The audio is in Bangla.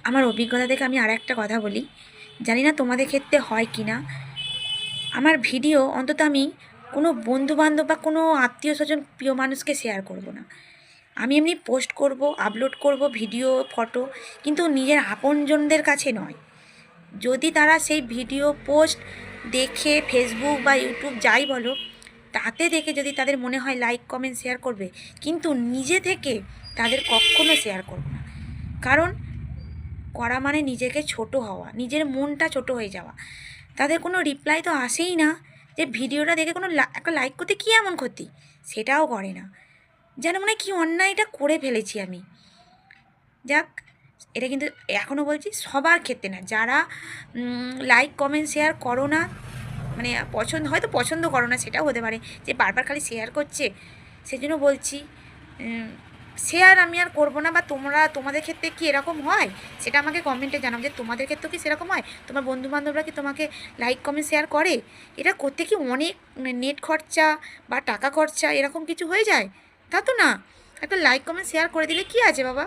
আমার অভিজ্ঞতা থেকে আমি আরেকটা কথা বলি, জানি না তোমাদের ক্ষেত্রে হয় কি না। আমার ভিডিও অন্তত আমি কোনো বন্ধুবান্ধব বা কোনো আত্মীয়স্বজন প্রিয় মানুষকে শেয়ার করব না। আমি এমনি পোস্ট করব, আপলোড করব ভিডিও, ফটো, কিন্তু নিজের আপনজনদের কাছে নয়। যদি তারা সেই ভিডিও পোস্ট দেখে ফেসবুক বা ইউটিউব যাই বলো, তাতে দেখে যদি তাদের মনে হয় লাইক কমেন্ট শেয়ার করবে, কিন্তু নিজে থেকে তাদের কখনো শেয়ার করব না। কারণ করা মানে নিজেকে ছোট হওয়া, নিজের মনটা ছোট হয়ে যাওয়া। তাদের কোনো রিপ্লাই তো আসেই না, যে ভিডিওটা দেখে কোনো একটা লাইক করতে কী এমন ক্ষতি, সেটাও করে না। যেন মনে হয় কী অন্যায়টা করে ফেলেছি আমি। যাক, এটা কিন্তু এখনও বলছি সবার ক্ষেত্রে না। যারা লাইক কমেন্ট শেয়ার করো না, মানে পছন্দ, হয়তো পছন্দ করো না, সেটাও হতে পারে যে বারবার খালি শেয়ার করছে, সেজন্য বলছি শেয়ার আমি আর করবো না। বা তোমাদের ক্ষেত্রে কি এরকম হয় সেটা আমাকে কমেন্টে জানাও, যে তোমাদের ক্ষেত্রেও কি সেরকম হয়, তোমার বন্ধুবান্ধবরা কি তোমাকে লাইক কমেন্ট শেয়ার করে? এটা করতে কি অনেক নেট খরচা বা টাকা খরচা এরকম কিছু হয়ে যায়? তা তো না, একটা লাইক কমেন্ট শেয়ার করে দিলে কি আছে বাবা।